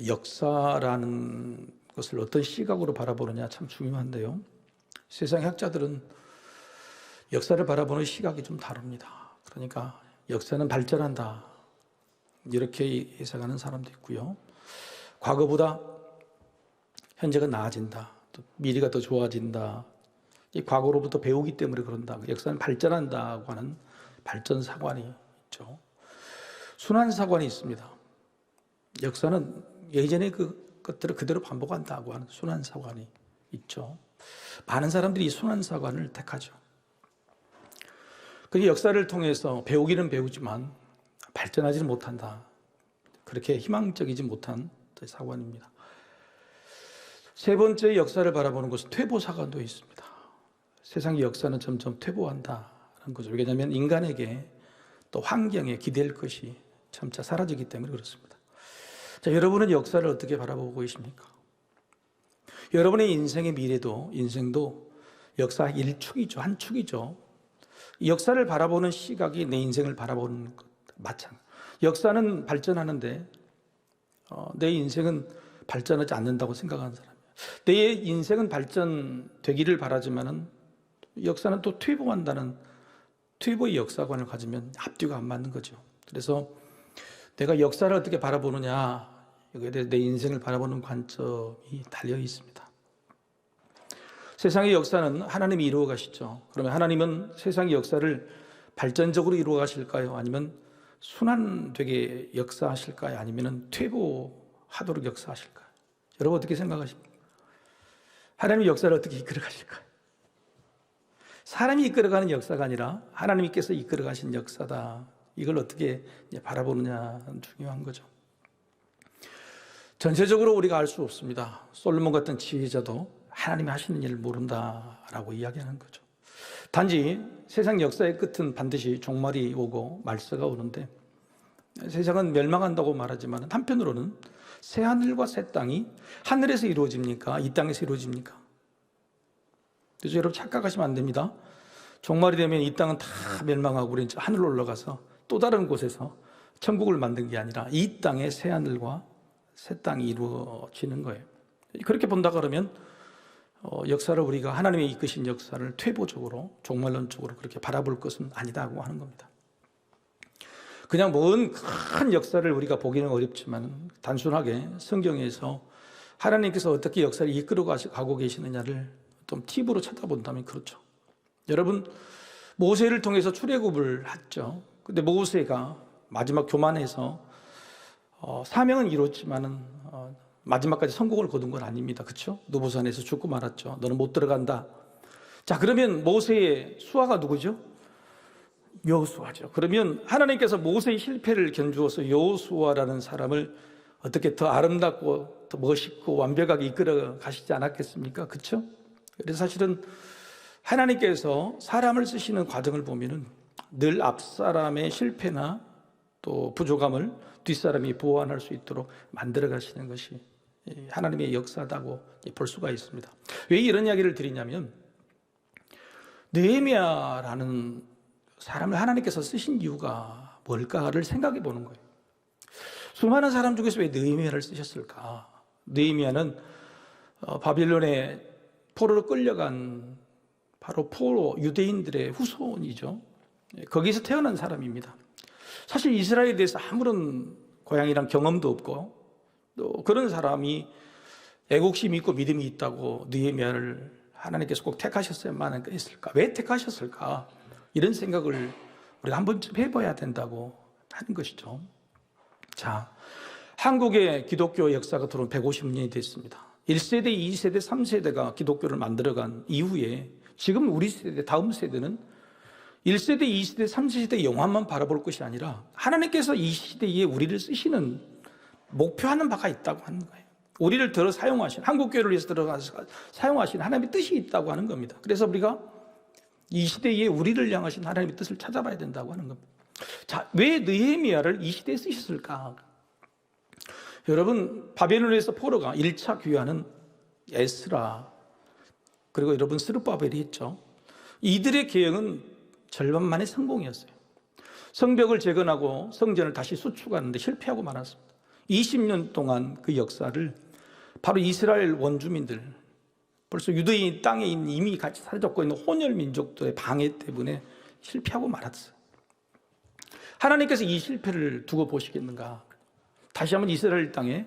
역사라는 것을 어떤 시각으로 바라보느냐 참 중요한데요. 세상 학자들은 역사를 바라보는 시각이 좀 다릅니다. 그러니까 역사는 발전한다 이렇게 해석하는 사람도 있고요. 과거보다 현재가 나아진다, 또 미래가 더 좋아진다, 이 과거로부터 배우기 때문에 그런다, 역사는 발전한다고 하는 발전사관이 있죠. 순환사관이 있습니다. 역사는 예전의 그 것들을 그대로 반복한다고 하는 순환사관이 있죠. 많은 사람들이 이 순환사관을 택하죠. 그 역사를 통해서 배우기는 배우지만 발전하지는 못한다, 그렇게 희망적이지 못한 사관입니다. 세 번째 역사를 바라보는 것은 퇴보사관도 있습니다. 세상의 역사는 점점 퇴보한다는 거죠. 왜냐하면 인간에게 또 환경에 기댈 것이 점차 사라지기 때문에 그렇습니다. 자, 여러분은 역사를 어떻게 바라보고 계십니까? 여러분의 인생의 미래도, 인생도 역사 일축이죠. 한 축이죠. 역사를 바라보는 시각이 내 인생을 바라보는 것 마찬가지. 역사는 발전하는데 내 인생은 발전하지 않는다고 생각하는 사람이에요. 내 인생은 발전되기를 바라지만은 역사는 또 퇴보한다는 퇴보의 역사관을 가지면 앞뒤가 안 맞는 거죠. 그래서 내가 역사를 어떻게 바라보느냐, 여기에 대해 내 인생을 바라보는 관점이 달려 있습니다. 세상의 역사는 하나님이 이루어 가시죠. 그러면 하나님은 세상의 역사를 발전적으로 이루어 가실까요? 아니면 순환되게 역사하실까요? 아니면 퇴보하도록 역사하실까요? 여러분 어떻게 생각하십니까? 하나님의 역사를 어떻게 이끌어 가실까요? 사람이 이끌어가는 역사가 아니라 하나님께서 이끌어 가신 역사다. 이걸 어떻게 바라보느냐는 중요한 거죠. 전체적으로 우리가 알 수 없습니다. 솔로몬 같은 지혜자도 하나님이 하시는 일을 모른다라고 이야기하는 거죠. 단지 세상 역사의 끝은 반드시 종말이 오고 말세가 오는데, 세상은 멸망한다고 말하지만 한편으로는 새 하늘과 새 땅이 하늘에서 이루어집니까? 이 땅에서 이루어집니까? 그래서 여러분 착각하시면 안 됩니다. 종말이 되면 이 땅은 다 멸망하고 우리는 하늘로 올라가서 또 다른 곳에서 천국을 만든 게 아니라 이 땅에 새 하늘과 새 땅이 이루어지는 거예요. 그렇게 본다 그러면 역사를 우리가 하나님의 이끄신 역사를 퇴보적으로 종말론적으로 그렇게 바라볼 것은 아니다고 하는 겁니다. 그냥 먼 큰 역사를 우리가 보기는 어렵지만 단순하게 성경에서 하나님께서 어떻게 역사를 이끌어 가고 계시느냐를 좀 팁으로 쳐다본다면 그렇죠. 여러분, 모세를 통해서 출애굽을 했죠. 근데 모세가 마지막 교만해서 사명은 이뤘지만은 마지막까지 성공을 거둔 건 아닙니다. 그렇죠? 느보산에서 죽고 말았죠. 너는 못 들어간다. 자, 그러면 모세의 수하가 누구죠? 여호수아죠. 그러면 하나님께서 모세의 실패를 견주어서 여호수아라는 사람을 어떻게 더 아름답고 더 멋있고 완벽하게 이끌어 가시지 않았겠습니까? 그렇죠? 그래서 사실은 하나님께서 사람을 쓰시는 과정을 보면은 늘 앞사람의 실패나 또 부족함을 뒷사람이 보완할 수 있도록 만들어 가시는 것이 하나님의 역사다고 볼 수가 있습니다. 왜 이런 이야기를 드리냐면, 느헤미야라는 사람을 하나님께서 쓰신 이유가 뭘까를 생각해 보는 거예요. 수많은 사람 중에서 왜 느헤미야를 쓰셨을까? 느헤미야는 바빌론의 포로로 끌려간 바로 포로 유대인들의 후손이죠. 거기서 태어난 사람입니다. 사실 이스라엘에 대해서 아무런 고향이랑 경험도 없고, 또 그런 사람이 애국심이 있고 믿음이 있다고 느헤미야를 하나님께서 꼭 택하셨어야만 했을까? 왜 택하셨을까? 이런 생각을 우리가 한 번쯤 해봐야 된다고 하는 것이죠. 자, 한국의 기독교 역사가 들어온 150년이 됐습니다. 1세대, 2세대, 3세대가 기독교를 만들어간 이후에 지금 우리 세대, 다음 세대는 1세대, 2세대, 3세대 영화만 바라볼 것이 아니라 하나님께서 이 시대에 우리를 쓰시는 목표하는 바가 있다고 하는 거예요. 우리를 들어 사용하신, 한국교회를 위해서 들어가서 사용하신 하나님의 뜻이 있다고 하는 겁니다. 그래서 우리가 이 시대에 우리를 향하신 하나님의 뜻을 찾아봐야 된다고 하는 겁니다. 자, 왜 느헤미야를 이 시대에 쓰셨을까? 여러분, 바벨론에서 포로가 1차 귀환은 에스라, 그리고 여러분 스룹바벨이 했죠. 이들의 계획은 절반 만의 성공이었어요. 성벽을 재건하고 성전을 다시 수축하는데 실패하고 말았습니다. 20년 동안 그 역사를 바로 이스라엘 원주민들, 벌써 유대인 땅에 이미 같이 사라졌고 있는 혼혈 민족들의 방해 때문에 실패하고 말았어요. 하나님께서 이 실패를 두고 보시겠는가? 다시 한번 이스라엘 땅에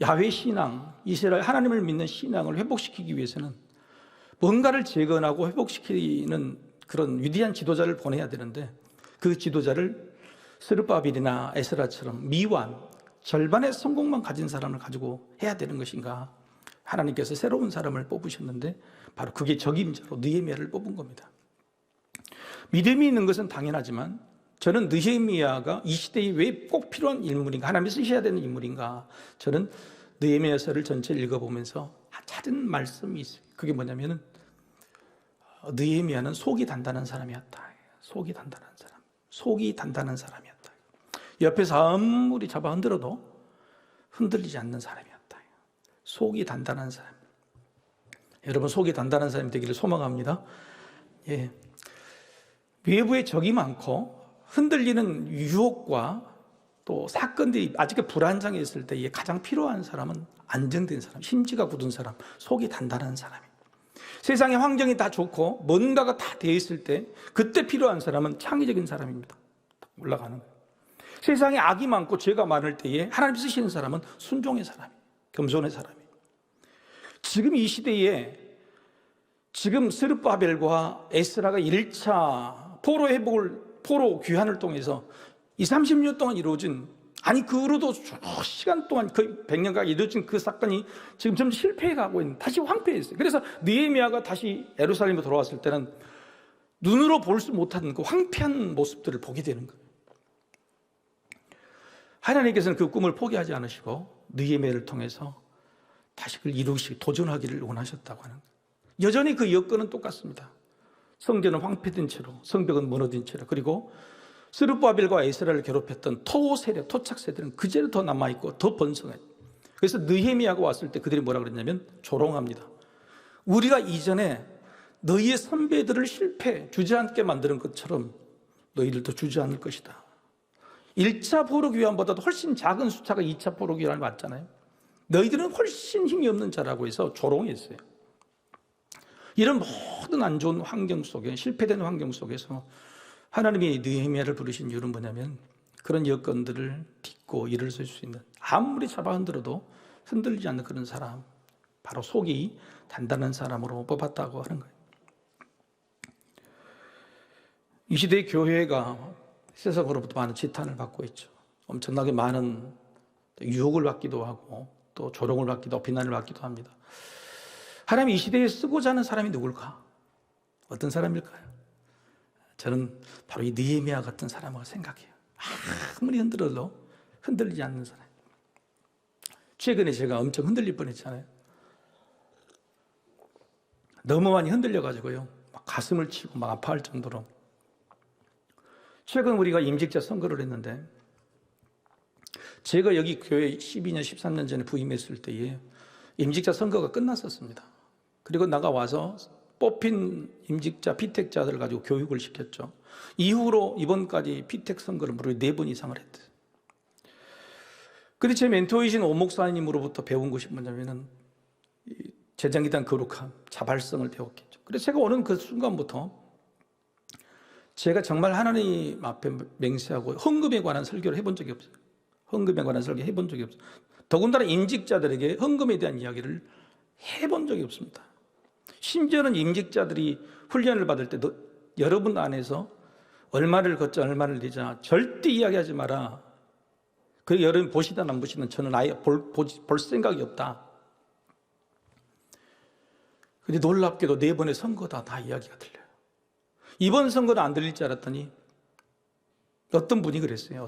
야훼 신앙, 이스라엘 하나님을 믿는 신앙을 회복시키기 위해서는 뭔가를 재건하고 회복시키는 그런 위대한 지도자를 보내야 되는데, 그 지도자를 스룹바벨이나 에스라처럼 미완, 절반의 성공만 가진 사람을 가지고 해야 되는 것인가? 하나님께서 새로운 사람을 뽑으셨는데 바로 그게 적임자로 느헤미야를 뽑은 겁니다. 믿음이 있는 것은 당연하지만 저는 느헤미야가 이 시대에 왜 꼭 필요한 인물인가, 하나님이 쓰셔야 되는 인물인가, 저는 느헤미야서를 전체를 읽어보면서 찾은 말씀이 있어요. 그게 뭐냐면은 느헤미야는 속이 단단한 사람이었다. 속이 단단한 사람, 속이 단단한 사람이었다. 옆에서 아무리 잡아 흔들어도 흔들리지 않는 사람이었다. 속이 단단한 사람. 여러분, 속이 단단한 사람이 되기를 소망합니다. 예. 외부에 적이 많고 흔들리는 유혹과 또 사건들이 아직도 불안정해 있을 때에 가장 필요한 사람은 안정된 사람, 심지가 굳은 사람, 속이 단단한 사람이에요. 세상의 환경이 다 좋고 뭔가가 다 되어 있을 때 그때 필요한 사람은 창의적인 사람입니다. 올라가는 거예요. 세상에 악이 많고 죄가 많을 때에 하나님 쓰시는 사람은 순종의 사람이에요. 겸손의 사람이에요. 지금 이 시대에 지금 스룹바벨과 에스라가 1차 포로 회복을, 포로 귀환을 통해서 30년 동안 이루어진, 아니 그 후로도 시간 동안 거의 100년간 이루어진 그 사건이 지금 점점 실패해 가고 있는, 다시 황폐했어요. 그래서 느헤미야가 다시 예루살렘에 돌아왔을 때는 눈으로 볼 수 못하는 그 황폐한 모습들을 보게 되는 거예요. 하나님께서는 그 꿈을 포기하지 않으시고 느헤미야를 통해서 다시 그걸 이루시고 도전하기를 원하셨다고 하는 거예요. 여전히 그 여건은 똑같습니다. 성전은 황폐된 채로, 성벽은 무너진 채로, 그리고 스룹바벨과 에스라를 괴롭혔던 토 세력, 토착 세대는 그제로 더 남아있고 더 번성해요. 그래서 느헤미야가 왔을 때 그들이 뭐라 그랬냐면 조롱합니다. 우리가 이전에 너희의 선배들을 실패, 주저앉게 만드는 것처럼 너희들도 주저앉을 것이다. 1차 포로 귀환보다도 훨씬 작은 숫자가 2차 포로 귀환을 왔잖아요. 너희들은 훨씬 힘이 없는 자라고 해서 조롱했어요. 이런 모든 안 좋은 환경 속에, 실패된 환경 속에서 하나님이 느헤미야를 부르신 이유는 뭐냐면 그런 여건들을 딛고 일어설 수 있는, 아무리 잡아 흔들어도 흔들리지 않는 그런 사람, 바로 속이 단단한 사람으로 뽑았다고 하는 거예요. 이 시대의 교회가 세상으로부터 많은 지탄을 받고 있죠. 엄청나게 많은 유혹을 받기도 하고 또 조롱을 받기도 하고 비난을 받기도 합니다. 하나님이 이 시대에 쓰고자 하는 사람이 누굴까? 어떤 사람일까요? 저는 바로 이 느헤미야 같은 사람을 생각해요. 아무리 흔들어도 흔들리지 않는 사람. 최근에 제가 엄청 흔들릴 뻔했잖아요. 너무 많이 흔들려가지고요, 막 가슴을 치고 막 아파할 정도로. 최근 우리가 임직자 선거를 했는데, 제가 여기 교회 12년, 13년 전에 부임했을 때에 임직자 선거가 끝났었습니다. 그리고 나가와서 뽑힌 임직자, 피택자들을 가지고 교육을 시켰죠. 이후로 이번까지 피택 선거를 무려 4번 이상을 했대요. 근데 제 멘토이신 오 목사님으로부터 배운 것이 뭐냐면은 제자에 대한 거룩함, 자발성을 배웠겠죠. 그래서 제가 오는 그 순간부터 제가 정말 하나님 앞에 맹세하고 헌금에 관한 설교를 해본 적이 없어요. 헌금에 관한 설교 해본 적이 없어요. 더군다나 임직자들에게 헌금에 대한 이야기를 해본 적이 없습니다. 심지어는 임직자들이 훈련을 받을 때 여러분 안에서 얼마를 걷자, 얼마를 내자 절대 이야기하지 마라. 그리고 여러분 보시든 안 보시든 저는 아예 볼 생각이 없다. 근데 놀랍게도 4번의 선거다 다 이야기가 들려요. 이번 선거는 안 들릴 줄 알았더니 어떤 분이 그랬어요.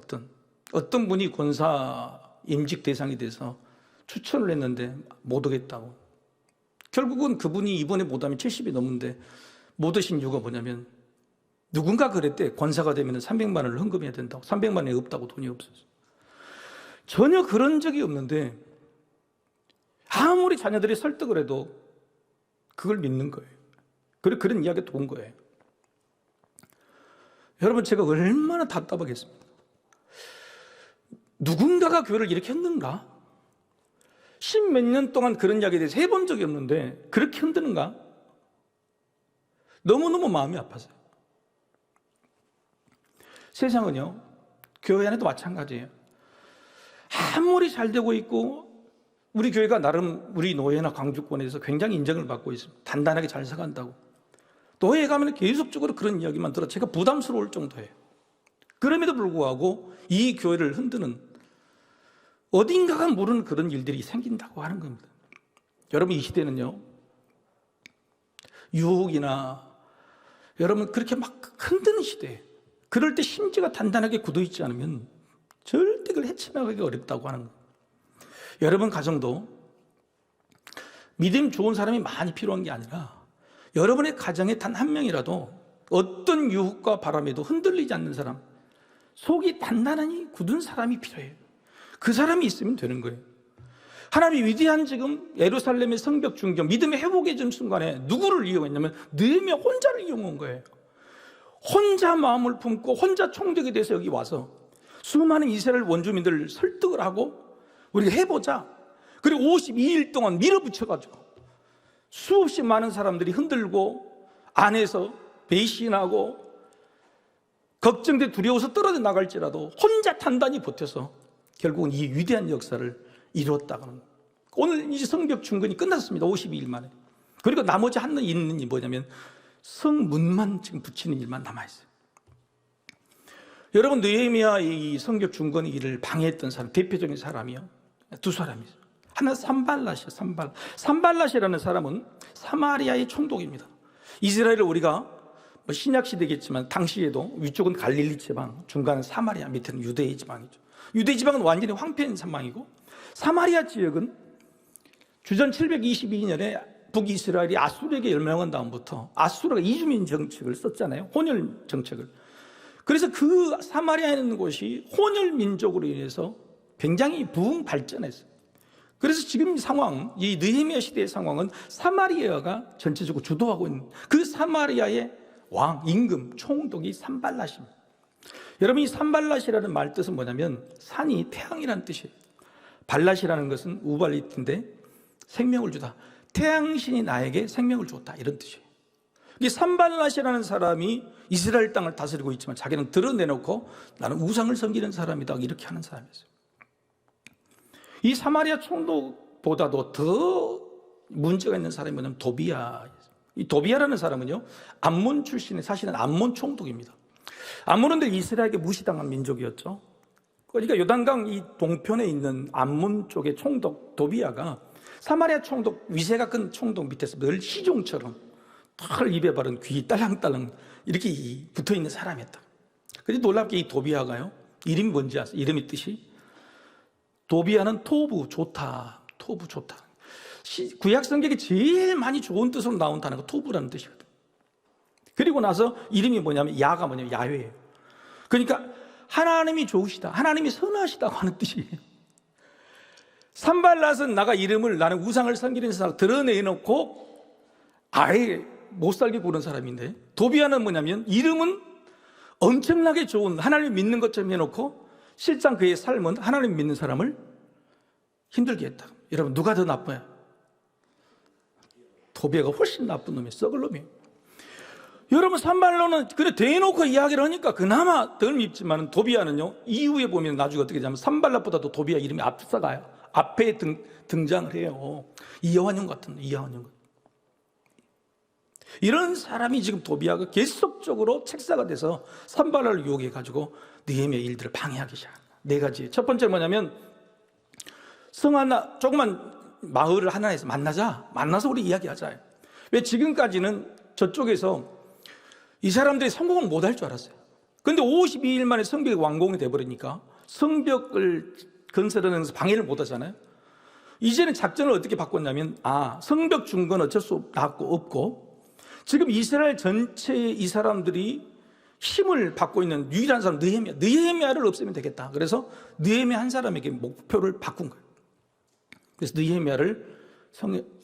어떤 분이 권사 임직 대상이 돼서 추천을 했는데 못 오겠다고. 결국은 그분이 이번에 못하면 70이 넘는데 못 오신 이유가 뭐냐면 누군가 그랬대. 권사가 되면 300만 원을 헌금해야 된다고. 300만 원이 없다고, 돈이 없어서. 전혀 그런 적이 없는데 아무리 자녀들이 설득을 해도 그걸 믿는 거예요. 그런 이야기가 온 거예요. 여러분, 제가 얼마나 답답하겠습니까? 누군가가 교회를 이렇게 흔든가? 10몇 년 동안 그런 이야기에 대해서 해본 적이 없는데 그렇게 흔드는가? 너무너무 마음이 아파서요. 세상은요, 교회 안에도 마찬가지예요. 아무리 잘 되고 있고 우리 교회가 나름 우리 노예나 광주권에서 굉장히 인정을 받고 있습니다. 단단하게 잘 서간다고. 노예에 가면 계속적으로 그런 이야기만 들어 제가 부담스러울 정도예요. 그럼에도 불구하고 이 교회를 흔드는 어딘가가 모르는 그런 일들이 생긴다고 하는 겁니다. 여러분, 이 시대는요, 유혹이나 여러분 그렇게 막 흔드는 시대예요. 그럴 때 심지가 단단하게 굳어있지 않으면 절대 그걸 헤쳐나가기 어렵다고 하는 거예요. 여러분 가정도 믿음 좋은 사람이 많이 필요한 게 아니라 여러분의 가정에 단 한 명이라도 어떤 유혹과 바람에도 흔들리지 않는 사람, 속이 단단하니 굳은 사람이 필요해요. 그 사람이 있으면 되는 거예요. 하나님이 위대한 지금 예루살렘의 성벽 중경 믿음의 회복의 전 순간에 누구를 이용했냐면 느헤미야 혼자를 이용한 거예요. 혼자 마음을 품고 혼자 총독이 돼서 여기 와서 수많은 이스라엘 원주민들을 설득을 하고 우리가 해보자. 그리고 52일 동안 밀어붙여가지고 수없이 많은 사람들이 흔들고 안에서 배신하고 걱정돼 두려워서 떨어져 나갈지라도 혼자 단단히 버텨서 결국은 이 위대한 역사를 이루었다고 하는 거예요. 오늘 이제 성벽 중건이 끝났습니다. 52일 만에. 그리고 나머지 하나 있는 게 뭐냐면 성문만 지금 붙이는 일만 남아있어요. 여러분, 느헤미야 이 성벽 중건 일을 방해했던 사람, 대표적인 사람이요, 두 사람이 있어요. 하나는 산발랏이에요. 산발랏이라는 사람은 사마리아의 총독입니다. 이스라엘을 우리가 신약 시대겠지만 당시에도 위쪽은 갈릴리 지방, 중간은 사마리아, 밑에는 유대의 지방이죠. 유대 지방은 완전히 황폐한 상황이고 사마리아 지역은 주전 722년에 북이스라엘이 아수르에게 멸망한 다음부터 아수르가 이주민 정책을 썼잖아요. 혼혈 정책을. 그래서 그 사마리아에 있는 곳이 혼혈 민족으로 인해서 굉장히 부흥 발전했어요. 그래서 지금 상황, 이 느헤미야 시대의 상황은 사마리아가 전체적으로 주도하고 있는 그 사마리아의 왕, 임금, 총독이 산발랏입니다. 여러분, 이 산발랏이라는 말 뜻은 뭐냐면 산이 태양이라는 뜻이에요. 발랏이라는 것은 우발리트인데 생명을 주다. 태양신이 나에게 생명을 줬다, 이런 뜻이에요. 이 산발랏이라는 사람이 이스라엘 땅을 다스리고 있지만 자기는 드러내놓고 나는 우상을 섬기는 사람이다, 이렇게 하는 사람이었어요. 이 사마리아 총독보다도 더 문제가 있는 사람이 뭐냐면 도비야. 이 도비야라는 사람은요, 암몬 출신의, 사실은 암몬 총독입니다. 암몬은 이스라엘에게 무시당한 민족이었죠. 그러니까 요단강 이 동편에 있는 암몬 쪽의 총독 도비야가 사마리아 총독, 위세가 큰 총독 밑에서 늘 시종처럼 털 입에 바른 귀 딸랑딸랑 이렇게 붙어있는 사람이었다. 그런데 놀랍게 이 도비야가요, 이름이 뭔지 아세요? 이름의 뜻이 도비야는 토부, 좋다. 토부, 좋다. 구약 성경에 제일 많이 좋은 뜻으로 나온 단어가 토부라는 뜻이거든요. 그리고 나서 이름이 뭐냐면 야가 뭐냐면 야훼예요. 그러니까 하나님이 좋으시다, 하나님이 선하시다고 하는 뜻이에요. 산발랏은 나가 이름을, 나는 우상을 섬기는 사람 드러내놓고 아예 못 살게 구는 사람인데, 도비야는 뭐냐면 이름은 엄청나게 좋은 하나님을 믿는 것처럼 해놓고 실상 그의 삶은 하나님 믿는 사람을 힘들게 했다. 여러분, 누가 더 나빠요? 도비야가 훨씬 나쁜 놈이에요. 썩을 놈이에요. 여러분, 산발랏은 그래 대놓고 이야기를 하니까 그나마 덜 밉지만 도비야는요, 이후에 보면 나중에 어떻게 되냐면 산발랏보다도 도비야 이름이 앞서가요. 앞에 등장을 해요. 이여환영 같은, 이여환영 같은. 이런 사람이 지금 도비야가 계속적으로 책사가 돼서 산발랏을 유혹해가지고 느헤미야 일들을 방해하기 시작합니다. 네 가지. 첫 번째 뭐냐면 성 하나, 조그만 마을을 하나에서 만나서 우리 이야기하자. 왜 지금까지는 저쪽에서 이 사람들이 성공을 못할 줄 알았어요. 그런데 52일 만에 성벽이 완공이 돼버리니까 성벽을 건설하면서 방해를 못 하잖아요. 이제는 작전을 어떻게 바꿨냐면, 성벽 중건 어쩔 수 없고 지금 이스라엘 전체의 이 사람들이 힘을 받고 있는 유일한 사람 느헤미야를 없애면 되겠다. 그래서 느헤미야 한 사람에게 목표를 바꾼 거예요. 그래서 느헤미야를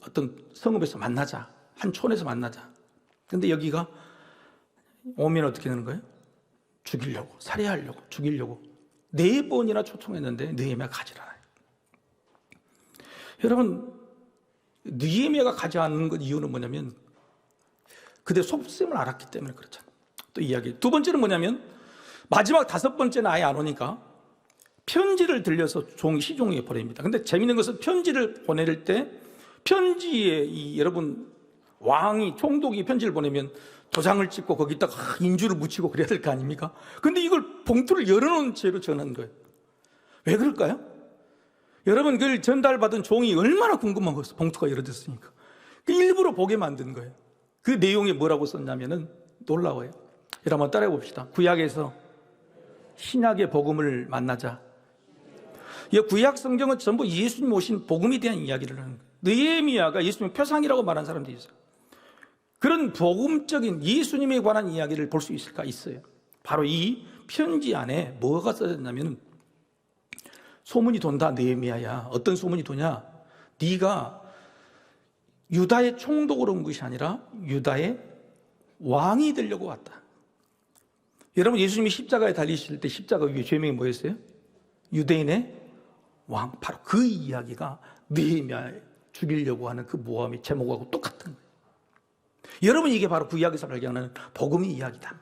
어떤 성읍에서 만나자, 한 촌에서 만나자. 근데 여기가 오면 어떻게 되는 거예요? 죽이려고, 살해하려고, 죽이려고. 4번이나 초청했는데 느헤미야가 가지 않아요. 여러분, 느헤미야가 가지 않는 것 이유는 뭐냐면 그대 속셈을 알았기 때문에 그렇잖아요. 또 이야기. 두 번째는 뭐냐면 마지막 5번째는 아예 안 오니까 편지를 들려서 시종에게 보냅니다. 근데 재밌는 것은 편지를 보낼 때 편지에 여러분 왕이 총독이 편지를 보내면 도장을 찍고 거기다가 인주를 묻히고 그래야 될 거 아닙니까? 근데 이걸 봉투를 열어놓은 채로 전한 거예요. 왜 그럴까요? 여러분, 그걸 전달받은 종이 얼마나 궁금한 거였어요. 봉투가 열어졌으니까. 그 일부러 보게 만든 거예요. 그 내용이 뭐라고 썼냐면은 놀라워요. 여러분 한번 따라해 봅시다. 구약에서 신약의 복음을 만나자. 이 구약 성경은 전부 예수님 오신 복음에 대한 이야기를 하는 거예요. 느헤미야가 예수님의 표상이라고 말한 사람들이 있어요. 그런 복음적인 예수님에 관한 이야기를 볼 수 있을까? 있어요. 바로 이 편지 안에 뭐가 써졌냐면 소문이 돈다. 느헤미야야, 어떤 소문이 도냐? 네가 유다의 총독으로 온 것이 아니라 유다의 왕이 되려고 왔다. 여러분, 예수님이 십자가에 달리실 때 십자가 위에 죄명이 뭐였어요? 유대인의 왕. 바로 그 이야기가 느헤미야 죽이려고 하는 그 모함의 제목하고 똑같은 거예요. 여러분, 이게 바로 구약에서 발견하는 복음의 이야기다.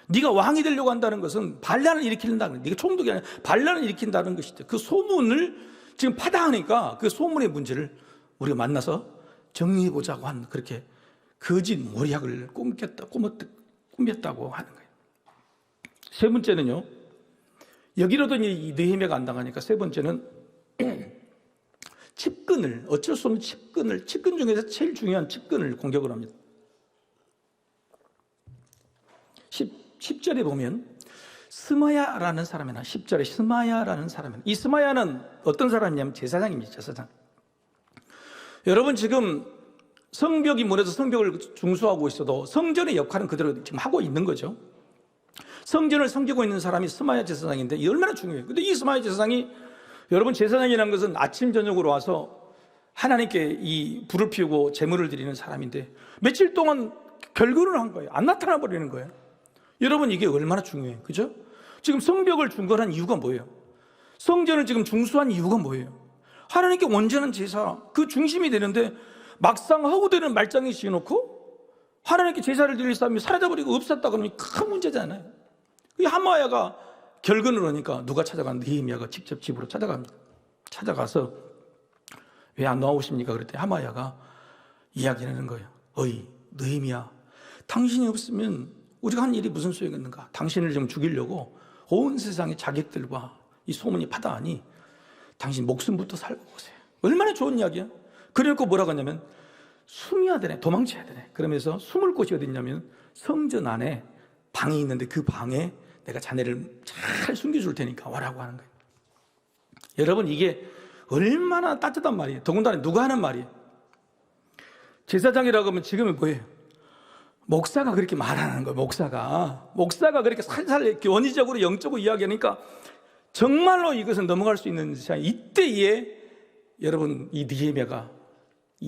네가 왕이 되려고 한다는 것은 반란을 일으킨다는 거예요. 네가 총독이 아니라 반란을 일으킨다는 것이죠. 그 소문을 지금 파다하니까 그 소문의 문제를 우리가 만나서 정리해보자고 한 그렇게 거짓 모략을 꾸몄다고 하는 거예요. 세 번째는요, 여기로도 이 느헤미야가 안 당하니까 세 번째는 측근을, 어쩔 수 없는 측근 중에서 제일 중요한 측근을 공격을 합니다. 10절에 보면 스마야라는 사람이나 10절에 스마야라는 사람이나, 이 스마야는 어떤 사람이냐면 제사장입니다. 제사장. 여러분, 지금 성벽이 무너져서 성벽을 중수하고 있어도 성전의 역할은 그대로 지금 하고 있는 거죠. 성전을 섬기고 있는 사람이 스마야 제사장인데 이 얼마나 중요해요. 근데 이 스마야 제사장이, 여러분, 제사장이라는 것은 아침 저녁으로 와서 하나님께 이 불을 피우고 제물을 드리는 사람인데 며칠 동안 결근을 한 거예요. 안 나타나 버리는 거예요. 여러분, 이게 얼마나 중요해요. 그죠? 지금 성벽을 중건한 이유가 뭐예요? 성전을 지금 중수한 이유가 뭐예요? 하나님께 온전한 제사, 그 중심이 되는데 막상 허구되는 말짱이 지어놓고 하나님께 제사를 드릴 사람이 사라져버리고 없었다 그러면 큰 문제잖아요. 이 하마야가 결근을 하니까 누가 찾아간? 느헤미야가 직접 집으로 찾아갑니다. 찾아가서 왜 안 나오십니까? 그랬더니 하마야가 이야기하는 거예요. 어이 느헤미야, 당신이 없으면 우리가 한 일이 무슨 소용이 있는가? 당신을 좀 죽이려고 온 세상의 자객들과 이 소문이 파다하니 당신 목숨부터 살고 오세요. 얼마나 좋은 이야기야. 그래놓고 뭐라고 하냐면 숨어야 되네, 도망쳐야 되네. 그러면서 숨을 곳이 어딨냐면 성전 안에 방이 있는데 그 방에 내가 자네를 잘 숨겨줄 테니까 와라고 하는 거예요. 여러분, 이게 얼마나 따뜻한 말이에요. 더군다나 누가 하는 말이에요. 제사장이라고 하면 지금은 뭐예요? 목사가 그렇게 말하는 거예요. 목사가 그렇게 살살 이렇게 원의적으로 영적으로 이야기하니까 정말로 이것은 넘어갈 수 있는 시간이, 이때에 여러분, 이 느헤미야가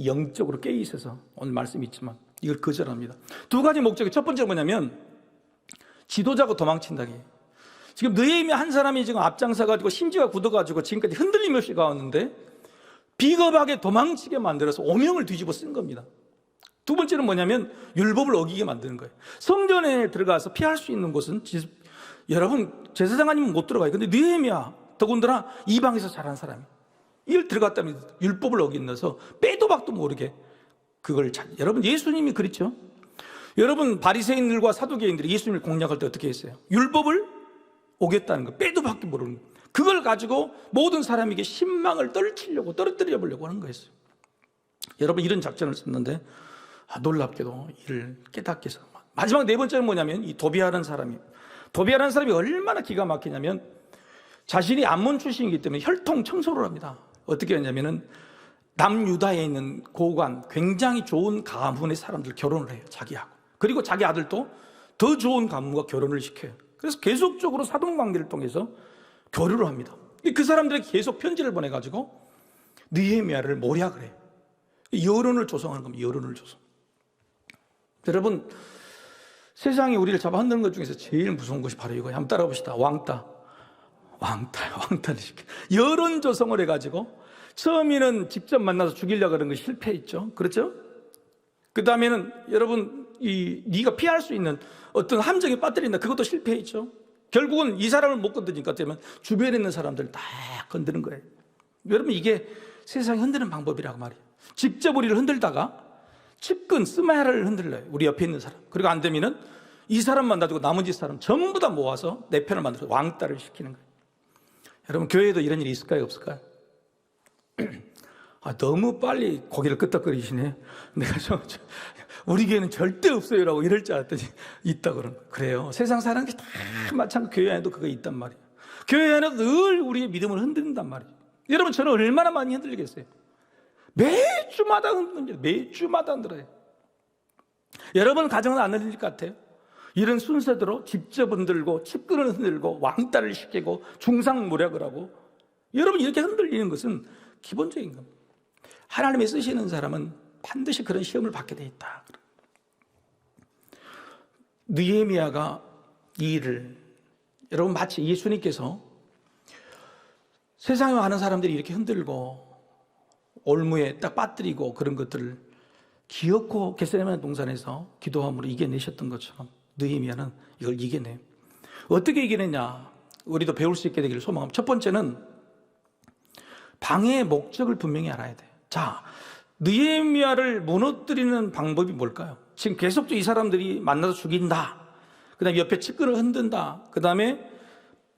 영적으로 깨어 있어서 오늘 말씀이 있지만 이걸 거절합니다. 두 가지 목적이, 첫 번째는 뭐냐면 지도자고 도망친다기. 지금 느헤미야 한 사람이 지금 앞장서가지고 심지가 굳어가지고 지금까지 흔들림 없이 가왔는데 비겁하게 도망치게 만들어서 오명을 뒤집어 쓴 겁니다. 두 번째는 뭐냐면 율법을 어기게 만드는 거예요. 성전에 들어가서 피할 수 있는 곳은 여러분, 제사장 아니면 못 들어가요. 근데 느헤미야, 더군다나 이방에서 자란 사람이 이걸 들어갔다면 율법을 어긴다서 빼도 박도 모르게 그걸 여러분, 예수님이 그랬죠. 여러분, 바리새인들과 사두개인들이 예수님을 공략할 때 어떻게 했어요? 율법을 오겠다는 거, 빼도 박도 모르는 거. 그걸 가지고 모든 사람에게 신망을 떨어뜨려 보려고 하는 거였어요. 여러분, 이런 작전을 썼는데 놀랍게도 이를 깨닫게 해서. 마지막 네 번째는 뭐냐면 이 도비아라는 사람이 얼마나 기가 막히냐면 자신이 암몬 출신이기 때문에 혈통 청소를 합니다. 어떻게 했냐면은 남유다에 있는 고관, 굉장히 좋은 가문의 사람들 결혼을 해요. 자기하고. 그리고 자기 아들도 더 좋은 가문과 결혼을 시켜요. 그래서 계속적으로 사돈관계를 통해서 교류를 합니다. 그 사람들에게 계속 편지를 보내가지고 느헤미야를 모략을 해요. 여론을 조성하는 겁니다. 여론을 조성. 여러분, 세상이 우리를 잡아 흔드는 것 중에서 제일 무서운 것이 바로 이거예요. 한번 따라봅시다. 왕따를 시켜. 여론 조성을 해가지고 처음에는 직접 만나서 죽이려고 하는 거 실패했죠. 그렇죠? 그 다음에는 여러분 네가 피할 수 있는 어떤 함정에 빠뜨린다. 그것도 실패했죠. 결국은 이 사람을 못 건드니까 때문에 주변에 있는 사람들 다 건드는 거예요. 여러분 이게 세상이 흔드는 방법이라고 말이에요. 직접 우리를 흔들다가 측근 스마일을 흔들려요. 우리 옆에 있는 사람. 그리고 안 되면은 이 사람만 놔두고 나머지 사람 전부 다 모아서 내 편을 만들어서 왕따를 시키는 거예요. 여러분 교회에도 이런 일이 있을까요? 없을까요? 너무 빨리 고개를 끄덕거리시네. 내가 우리 교회는 절대 없어요라고 이럴 줄 알았더니 있다 그러는 거예요. 그래요. 세상 사는 게 다 마찬가지. 교회 안에도 그거 있단 말이에요. 교회 안에도 늘 우리의 믿음을 흔든단 말이에요. 여러분 저는 얼마나 많이 흔들리겠어요? 매주마다 흔듭니다. 매주마다 흔들어요. 여러분 가정은 안 흔들릴 것 같아요? 이런 순서대로 직접 흔들고 측근을 흔들고 왕따를 시키고 중상모략을 하고 여러분 이렇게 흔들리는 것은 기본적인 겁니다. 하나님이 쓰시는 사람은 반드시 그런 시험을 받게 돼 있다. 느헤미야가 이 일을 여러분 마치 예수님께서 세상에 많은 사람들이 이렇게 흔들고 올무에 딱 빠뜨리고 그런 것들을 기어코 겟세마네 동산에서 기도함으로 이겨내셨던 것처럼 느헤미야는 이걸 이겨내요. 어떻게 이겨내냐? 우리도 배울 수 있게 되기를 소망합니다. 첫 번째는 방해의 목적을 분명히 알아야 돼요. 자, 느헤미야를 무너뜨리는 방법이 뭘까요? 지금 계속 이 사람들이 만나서 죽인다. 그 다음에 옆에 측근을 흔든다. 그 다음에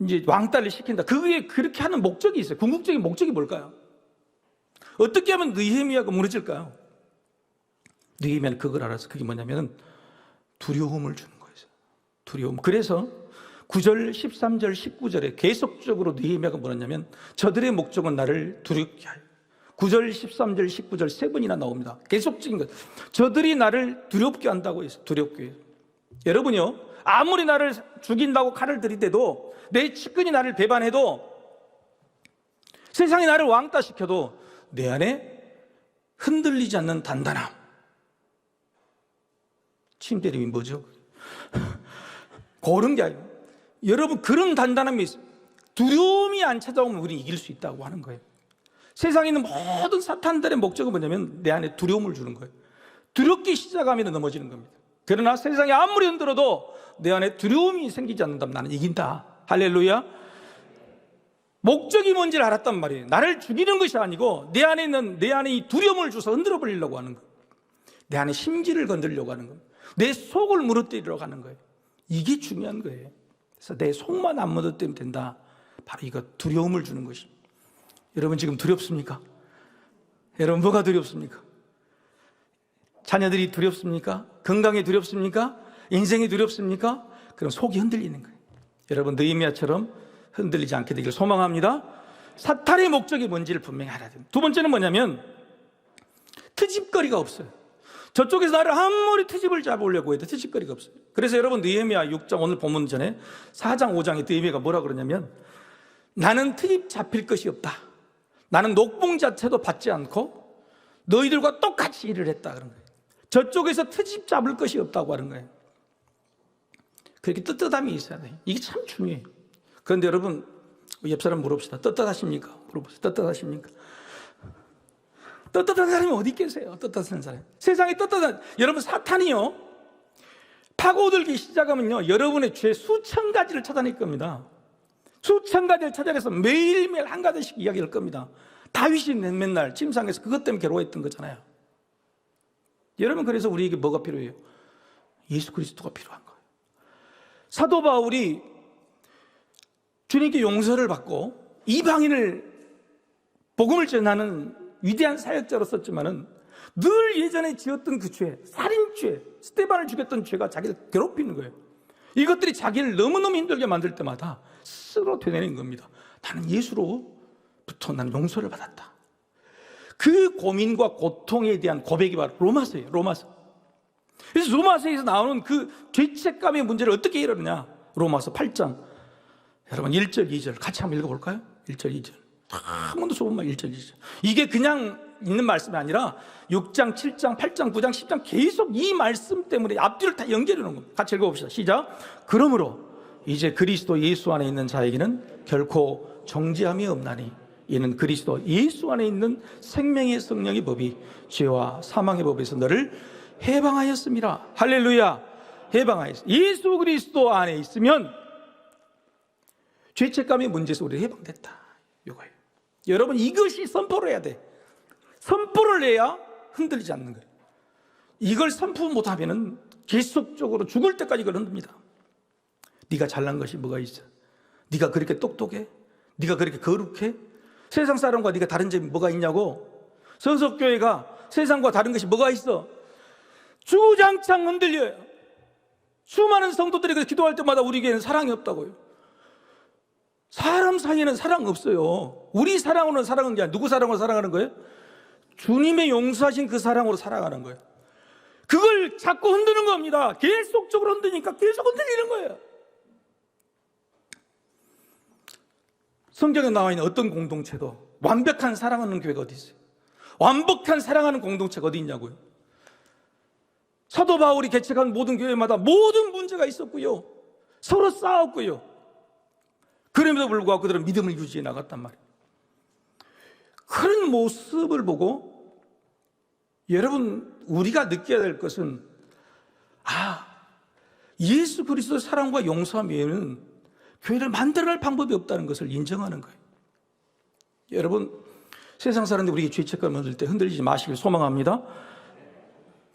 이제 왕따를 시킨다. 그게 그렇게 하는 목적이 있어요. 궁극적인 목적이 뭘까요? 어떻게 하면 느헤미야가 무너질까요? 느헤미야는 그걸 알아서 그게 뭐냐면 두려움을 주는 거예요. 두려움. 그래서 9절, 13절, 19절에 계속적으로 느헤미야가 뭐냐면 저들의 목적은 나를 두렵게 하여. 9절, 13절, 19절 세 번이나 나옵니다. 계속적인 것. 저들이 나를 두렵게 한다고 해서 두렵게 해요. 여러분요, 아무리 나를 죽인다고 칼을 들이대도 내 측근이 나를 배반해도 세상이 나를 왕따시켜도 내 안에 흔들리지 않는 단단함. 침대림이 뭐죠? 그런 게 아니에요. 여러분 그런 단단함이 있어요. 두려움이 안 찾아오면 우리는 이길 수 있다고 하는 거예요. 세상에 있는 모든 사탄들의 목적은 뭐냐면 내 안에 두려움을 주는 거예요. 두렵기 시작하면 넘어지는 겁니다. 그러나 세상이 아무리 흔들어도 내 안에 두려움이 생기지 않는다면 나는 이긴다. 할렐루야. 목적이 뭔지를 알았단 말이에요. 나를 죽이는 것이 아니고 내 안에 이 두려움을 줘서 흔들어 버리려고 하는 거예요. 내 안에 심지를 건드리려고 하는 겁니다. 내 속을 무너뜨리려고 하는 거예요. 이게 중요한 거예요. 그래서 내 속만 안 무너뜨리면 된다. 바로 이거 두려움을 주는 것입니다. 여러분 지금 두렵습니까? 여러분 뭐가 두렵습니까? 자녀들이 두렵습니까? 건강이 두렵습니까? 인생이 두렵습니까? 그럼 속이 흔들리는 거예요. 여러분 느헤미야처럼 흔들리지 않게 되기를 소망합니다. 사탄의 목적이 뭔지를 분명히 알아야 됩니다. 두 번째는 뭐냐면 트집거리가 없어요. 저쪽에서 나를 아무리 트집을 잡으려고 해도 트집거리가 없어요. 그래서 여러분 느헤미야 6장 오늘 본문 전에 4장 5장에 느헤미야가 뭐라 그러냐면 나는 트집 잡힐 것이 없다. 나는 녹봉 자체도 받지 않고 너희들과 똑같이 일을 했다 그런 거예요. 저쪽에서 트집 잡을 것이 없다고 하는 거예요. 그렇게 떳떳함이 있어야 돼요. 이게 참 중요해요. 그런데 여러분 옆 사람 물어봅시다. 떳떳하십니까? 물어보세요. 떳떳하십니까? 떳떳한 사람이 어디 계세요? 떳떳한 사람. 세상에 떳떳한 여러분 사탄이요 파고들기 시작하면요 여러분의 죄 수천 가지를 찾아낼 겁니다. 수천 가지를 찾아내서 매일매일 한 가지씩 이야기할 겁니다. 다윗이 맨날 침상에서 그것 때문에 괴로워했던 거잖아요. 여러분 그래서 우리에게 뭐가 필요해요? 예수 그리스도가 필요한 거예요. 사도 바울이 주님께 용서를 받고 이방인을 복음을 전하는 위대한 사역자로 썼지만은 늘 예전에 지었던 그 죄, 살인죄, 스데반을 죽였던 죄가 자기를 괴롭히는 거예요. 이것들이 자기를 너무너무 힘들게 만들 때마다 스스로 되뇌는 겁니다. 나는 예수로부터 나는 용서를 받았다. 그 고민과 고통에 대한 고백이 바로 로마서예요. 로마서. 그래서 로마서에서 나오는 그 죄책감의 문제를 어떻게 해결하느냐? 로마서 8장 여러분 1절 2절 같이 한번 읽어볼까요? 1절 2절 한 번도 소문만 1절 2절 이게 그냥 있는 말씀이 아니라 6장, 7장, 8장, 9장, 10장 계속 이 말씀 때문에 앞뒤를 다 연결해 놓은 겁니다. 같이 읽어봅시다. 시작. 그러므로 이제 그리스도 예수 안에 있는 자에게는 결코 정죄함이 없나니 이는 그리스도 예수 안에 있는 생명의 성령의 법이 죄와 사망의 법에서 너를 해방하였습니다. 할렐루야. 해방하였어. 예수 그리스도 안에 있으면 죄책감의 문제에서 우리 해방됐다. 이거예요. 여러분, 이것이 선포를 해야 돼. 선포를 해야 흔들리지 않는 거예요. 이걸 선포 못하면 계속적으로 죽을 때까지 이걸 흔듭니다. 네가 잘난 것이 뭐가 있어? 네가 그렇게 똑똑해? 네가 그렇게 거룩해? 세상 사람과 네가 다른 점이 뭐가 있냐고? 서석교회가 세상과 다른 것이 뭐가 있어? 주장창 흔들려요. 수많은 성도들이 기도할 때마다 우리에게는 사랑이 없다고요. 사람 사이에는 사랑 없어요. 우리 사랑으로는 사랑하는 게 아니라 누구 사랑으로 사랑하는 거예요? 주님의 용서하신 그 사랑으로 살아가는 거예요. 그걸 자꾸 흔드는 겁니다. 계속적으로 흔드니까 계속 흔들리는 거예요. 성경에 나와 있는 어떤 공동체도 완벽한 사랑하는 교회가 어디 있어요? 완벽한 사랑하는 공동체가 어디 있냐고요? 사도 바울이 개척한 모든 교회마다 모든 문제가 있었고요. 서로 싸웠고요. 그럼에도 불구하고 그들은 믿음을 유지해 나갔단 말이에요. 그런 모습을 보고 여러분, 우리가 느껴야 될 것은 예수 그리스도의 사랑과 용서함 외에는 교회를 만들어낼 방법이 없다는 것을 인정하는 거예요. 여러분, 세상 사람들이 우리에게 죄책감을 흔들 때 흔들리지 마시길 소망합니다.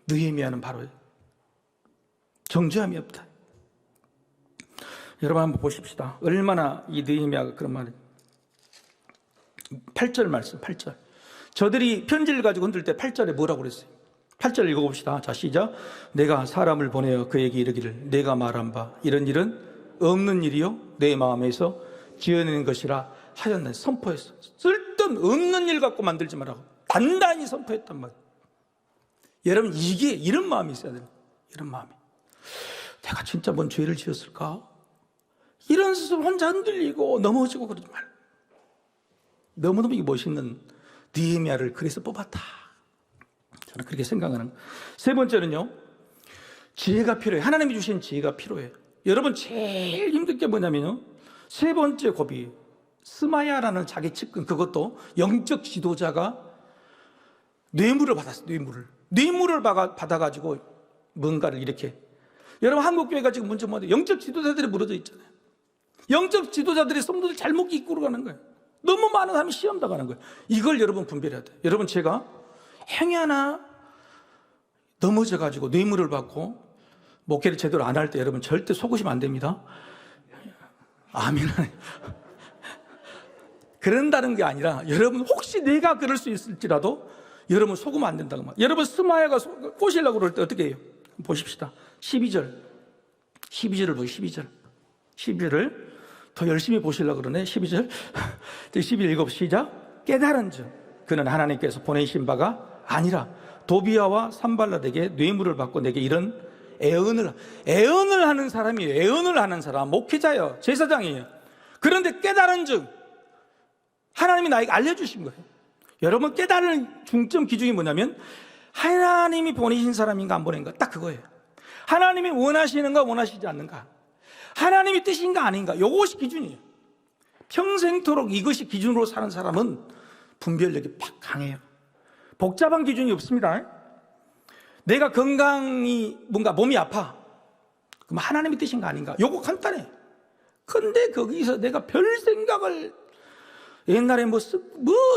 느헤미야는 바로 정죄함이 없다. 여러분 한번 보십시다. 얼마나 이 느헤미야가 그런 말을. 8절 말씀, 8절. 저들이 편지를 가지고 흔들 때 8절에 뭐라고 그랬어요? 8절 읽어봅시다. 자, 시작. 내가 사람을 보내어 그에게 이르기를 내가 말한 바 이런 일은 없는 일이요 내 마음에서 지어내는 것이라 하였네. 선포했어. 쓸데없는 일 갖고 만들지 말라고 단단히 선포했단 말이에요. 여러분, 이게 이런 마음이 있어야 돼요. 이런 마음이. 내가 진짜 뭔 죄를 지었을까? 이런 스스로 혼자 흔들리고 넘어지고 그러지 말고. 너무너무 멋있는 느헤미야를 그래서 뽑았다. 저는 그렇게 생각하는 거예요. 세 번째는요, 지혜가 필요해요. 하나님이 주신 지혜가 필요해요. 여러분, 제일 힘든 게 뭐냐면요, 세 번째 고비, 스마야라는 자기 측근, 그것도 영적 지도자가 뇌물을 받았어요. 뇌물을 받아가지고 뭔가를 이렇게. 여러분, 한국교회가 지금 문제 뭐예요? 영적 지도자들이 무너져 있잖아요. 영적 지도자들이 성도들 잘못 이끌어 가는 거예요. 너무 많은 사람이 시험 당하는 거예요. 이걸 여러분 분별해야 돼요. 여러분, 제가 행위 하나 넘어져가지고 뇌물을 받고 목회를 제대로 안 할 때 여러분 절대 속으시면 안 됩니다. 아멘. 그런다는 게 아니라 여러분, 혹시 내가 그럴 수 있을지라도 여러분 속으면 안 된다고 말이에요. 여러분, 스마야가 꼬시려고 그럴 때 어떻게 해요? 보십시다. 12절을 보세요. 12절을 더 열심히 보시려고 그러네. 12절 12절 읽어 시작. 깨달은 즉 그는 하나님께서 보내신 바가 아니라 도비아와 산발랏에게 뇌물을 받고 내게 이런 애언을 하는 사람이에요. 애언을 하는 사람, 목회자예요. 제사장이에요. 그런데 깨달은 즉 하나님이 나에게 알려주신 거예요. 여러분, 깨달은 중점 기준이 뭐냐면 하나님이 보내신 사람인가 안 보낸가, 딱 그거예요. 하나님이 원하시는가 원하시지 않는가, 하나님이 뜻인가 아닌가, 이것이 기준이에요. 평생토록 이것이 기준으로 사는 사람은 분별력이 팍 강해요. 복잡한 기준이 없습니다. 내가 건강이 뭔가 몸이 아파, 그럼 하나님의 뜻인가 아닌가, 요거 간단해. 근데 거기서 내가 별 생각을 옛날에 뭐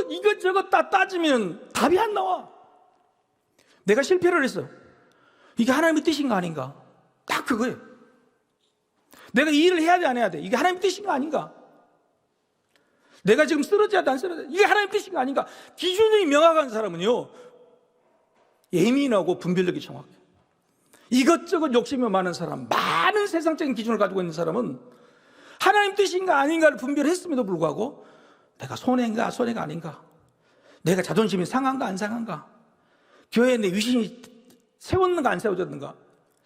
이것저것 다 따지면 답이 안 나와. 내가 실패를 했어. 이게 하나님의 뜻인가 아닌가, 딱 그거예요. 내가 이 일을 해야 돼 안 해야 돼, 이게 하나님의 뜻인가 아닌가, 내가 지금 쓰러져야 돼 안 쓰러져야 돼, 이게 하나님의 뜻인가 아닌가. 기준이 명확한 사람은요, 예민하고 분별력이 정확해요. 이것저것 욕심이 많은 사람, 많은 세상적인 기준을 가지고 있는 사람은 하나님 뜻인가 아닌가를 분별했음에도 불구하고 내가 손해인가 손해가 아닌가, 내가 자존심이 상한가 안 상한가, 교회에 내 위신이 세웠는가 안 세워졌는가,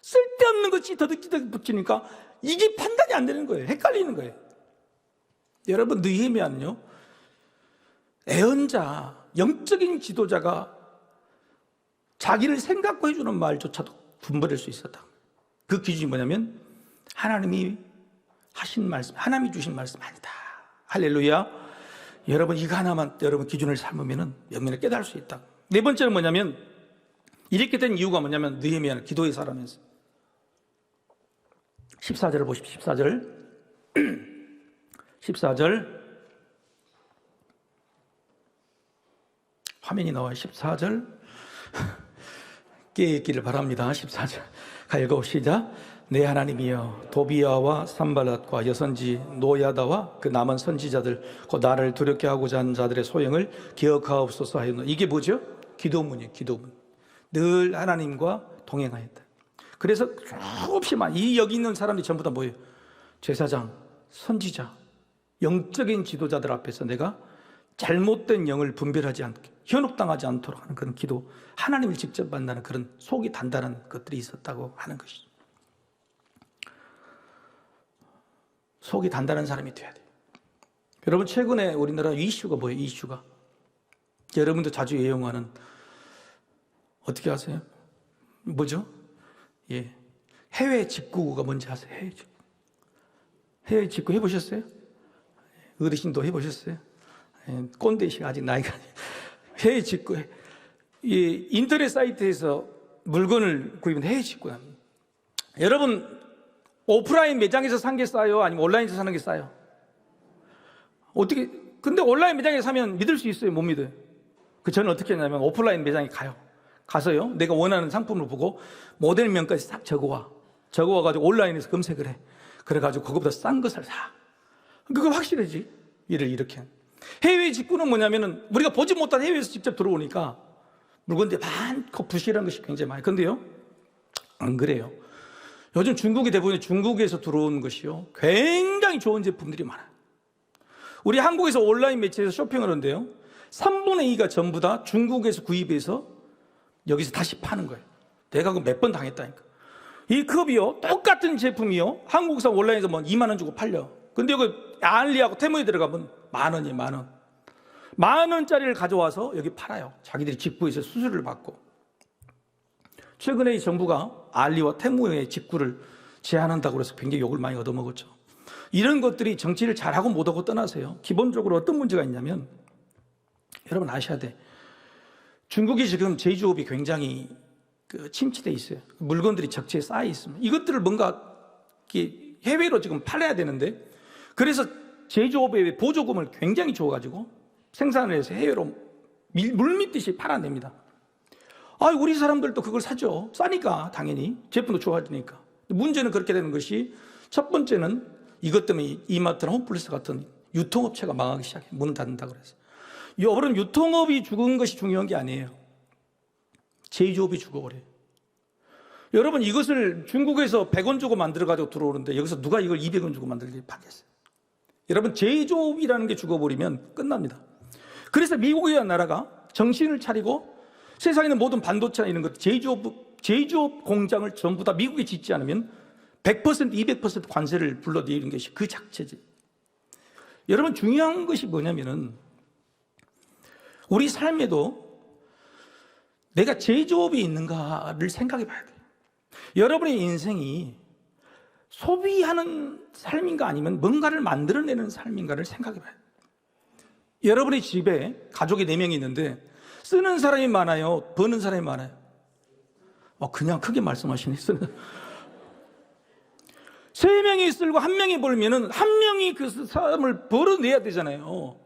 쓸데없는 것이 더덕지덕 붙이니까 이게 판단이 안 되는 거예요. 헷갈리는 거예요. 여러분, 느헤미야는요, 애언자, 영적인 지도자가 자기를 생각고 해주는 말조차도 분별할 수 있었다. 그 기준이 뭐냐면 하나님이 하신 말씀, 하나님이 주신 말씀 아니다. 할렐루야. 여러분 이거 하나만 여러분 기준을 삼으면 영면을 깨달을 수 있다. 네 번째는 뭐냐면 이렇게 된 이유가 뭐냐면 느헤미야는 기도의 사람이었어요. 14절을 보십시오. 14절 화면이 나와요. 14절 깨있기를 바랍니다. 14절 읽어 시작. 내 하나님이여 도비야와 산발랏과 여선지 노야다와 그 남은 선지자들 곧 나를 두렵게 하고자 하는 자들의 소영을 기억하옵소서 하였노. 이게 뭐죠? 기도문이에요. 기도문. 늘 하나님과 동행하였다. 그래서 수없이만 이 여기 있는 사람들이 전부 다 뭐예요? 제사장, 선지자, 영적인 지도자들 앞에서 내가 잘못된 영을 분별하지 않게 현혹당하지 않도록 하는 그런 기도, 하나님을 직접 만나는 그런 속이 단단한 것들이 있었다고 하는 것이죠. 속이 단단한 사람이 돼야 돼요. 여러분 최근에 우리나라 이슈가 뭐예요? 이슈가 여러분도 자주 애용하는 어떻게 아세요? 뭐죠? 예, 해외 직구가 뭔지 아세요? 해외 직구. 해외 직구 해보셨어요? 어르신도 해보셨어요? 예, 꼰대식 아직 나이가 해외 직구. 이 인터넷 사이트에서 물건을 구입은 해외 직구야. 여러분 오프라인 매장에서 산 게 싸요? 아니면 온라인에서 사는 게 싸요? 어떻게? 근데 온라인 매장에서 사면 믿을 수 있어요? 못 믿어요? 저는 어떻게 했냐면 오프라인 매장에 가서요. 내가 원하는 상품을 보고 모델명까지 싹 적어와가지고 온라인에서 검색을 해. 그래가지고 그거보다 싼 것을 사. 그거 확실하지? 이렇게. 해외 직구는 뭐냐면은 우리가 보지 못한 해외에서 직접 들어오니까 물건들이 많고 부실한 것이 굉장히 많아요. 근데요, 안 그래요. 요즘 중국이 대부분 중국에서 들어오는 것이요. 굉장히 좋은 제품들이 많아요. 우리 한국에서 온라인 매체에서 쇼핑을 하는데요. 3분의 2가 전부 다 중국에서 구입해서 여기서 다시 파는 거예요. 내가 그 몇 번 당했다니까. 이 컵이요. 똑같은 제품이요. 한국에서 온라인에서 뭐 2만 원 주고 팔려. 근데 여기 알리하고 테무에 들어가면 만 원이에요. 만 원. 만 원짜리를 가져와서 여기 팔아요. 자기들이 직구해서 수수료를 받고. 최근에 이 정부가 알리와 테무의 직구를 제한한다고 해서 굉장히 욕을 많이 얻어먹었죠. 이런 것들이 정치를 잘하고 못하고 떠나세요. 기본적으로 어떤 문제가 있냐면 여러분 아셔야 돼. 중국이 지금 제조업이 굉장히 침체돼 있어요. 물건들이 적재에 쌓여 있습니다. 이것들을 뭔가 해외로 지금 팔아야 되는데 그래서 제조업에 보조금을 굉장히 줘가지고 생산을 해서 해외로 물밀듯이 팔아냅니다. 우리 사람들도 그걸 사죠. 싸니까 당연히 제품도 좋아지니까. 문제는 그렇게 되는 것이 첫 번째는 이것 때문에 이마트나 홈플러스 같은 유통업체가 망하기 시작해요. 문을 닫는다고 그래서. 여러분 유통업이 죽은 것이 중요한 게 아니에요. 제조업이 죽어버려요. 여러분 이것을 중국에서 100원 주고 만들어가지고 들어오는데 여기서 누가 이걸 200원 주고 만들게 팔겠어요? 여러분 제조업이라는 게 죽어버리면 끝납니다. 그래서 미국이라는 나라가 정신을 차리고 세상에 있는 모든 반도체나 이런 것 제조업 공장을 전부 다 미국에 짓지 않으면 100%, 200% 관세를 불러내리는 것이 그 자체지. 여러분 중요한 것이 뭐냐면은 우리 삶에도 내가 제조업이 있는가를 생각해 봐야 돼요. 여러분의 인생이 소비하는 삶인가 아니면 뭔가를 만들어내는 삶인가를 생각해 봐야 돼요. 여러분의 집에 가족이 4명이 있는데 쓰는 사람이 많아요? 버는 사람이 많아요? 그냥 크게 말씀하시네. 3명이 쓸고 1명이 벌면은 1명이 그 사람을 벌어내야 되잖아요.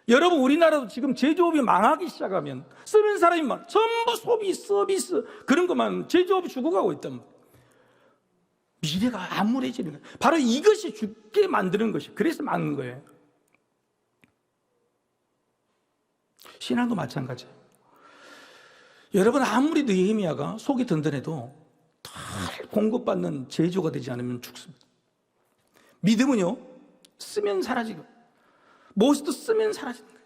여러분 우리나라도 지금 제조업이 망하기 시작하면 쓰는 사람이 많아. 전부 소비, 서비스 그런 것만 제조업이 죽어가고 있단 말이에요. 미래가 암울해지는 거예요. 바로 이것이 죽게 만드는 것이 그래서 망한 거예요. 신앙도 마찬가지예요. 여러분 아무리 느헤미야가 속이 든든해도 잘 공급받는 제조가 되지 않으면 죽습니다. 믿음은요 쓰면 사라지고 무엇도 쓰면 사라지는 거예요.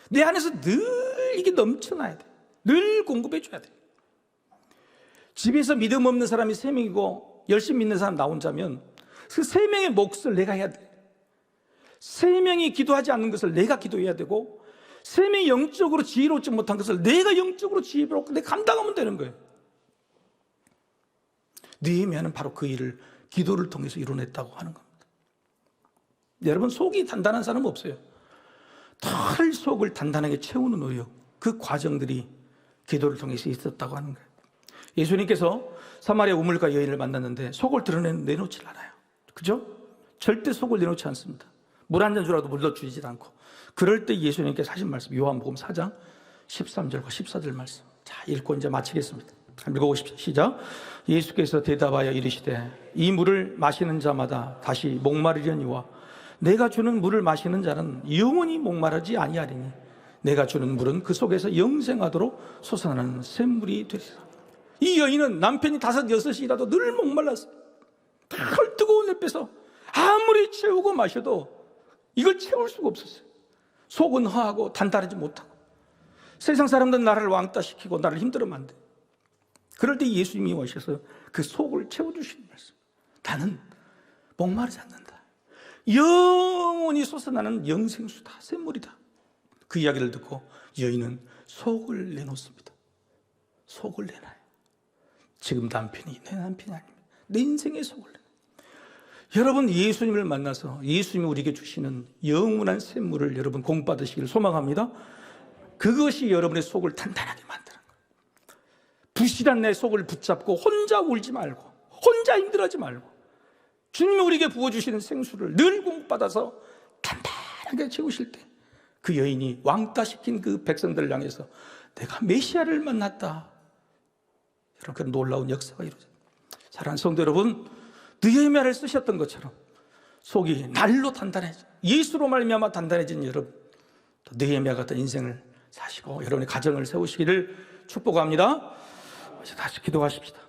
내 안에서 늘 이게 넘쳐나야 돼. 늘 공급해 줘야 돼. 집에서 믿음 없는 사람이 3명이고 열심히 믿는 사람 나 혼자면 그 3명의 몫을 내가 해야 돼. 3명이 기도하지 않는 것을 내가 기도해야 되고 셈이 영적으로 지혜롭지 못한 것을 내가 영적으로 지혜롭고 내가 감당하면 되는 거예요. 느헤미야는 바로 그 일을 기도를 통해서 이뤄냈다고 하는 겁니다. 여러분, 속이 단단한 사람은 없어요. 털 속을 단단하게 채우는 노력, 그 과정들이 기도를 통해서 있었다고 하는 거예요. 예수님께서 사마리아 우물가 여인을 만났는데 속을 내놓질 않아요. 그죠? 절대 속을 내놓지 않습니다. 물 한 잔 주라도 물러주지 않고. 그럴 때 예수님께서 하신 말씀, 요한복음 4장 13절과 14절 말씀. 자, 읽고 이제 마치겠습니다. 읽어보십시오. 시작. 예수께서 대답하여 이르시되 이 물을 마시는 자마다 다시 목마르려니와 내가 주는 물을 마시는 자는 영원히 목마르지 아니하리니 내가 주는 물은 그 속에서 영생하도록 솟아나는 샘물이 되리라. 이 여인은 남편이 5, 6이라도 늘 목말랐어요. 털 뜨거운 햇볕에서 아무리 채우고 마셔도 이걸 채울 수가 없었어요. 속은 허하고 단단하지 못하고 세상 사람들은 나를 왕따시키고 나를 힘들어 만들어요. 그럴 때 예수님이 오셔서 그 속을 채워주시는 말씀. 나는 목마르지 않는다. 영원히 솟아나는 영생수다. 샘물이다. 그 이야기를 듣고 여인은 속을 내놓습니다. 속을 내놔요. 지금 남편이 내 남편이 아닙니다. 내 인생의 속을 내놔요. 여러분, 예수님을 만나서 예수님이 우리에게 주시는 영원한 샘물을 여러분 공부받으시기를 소망합니다. 그것이 여러분의 속을 단단하게 만드는 거예요. 부실한 내 속을 붙잡고 혼자 울지 말고 혼자 힘들어하지 말고 주님이 우리에게 부어주시는 생수를 늘 공부받아서 단단하게 채우실 때 그 여인이 왕따시킨 그 백성들을 향해서 내가 메시아를 만났다. 여러분, 그런 놀라운 역사가 이루어져요. 사랑하는 성도 여러분, 느헤미야를 쓰셨던 것처럼 속이 날로 단단해져 예수로 말미암아 단단해진 여러분, 느헤미야 같은 인생을 사시고 여러분의 가정을 세우시기를 축복합니다. 이제 다시 기도하십시다.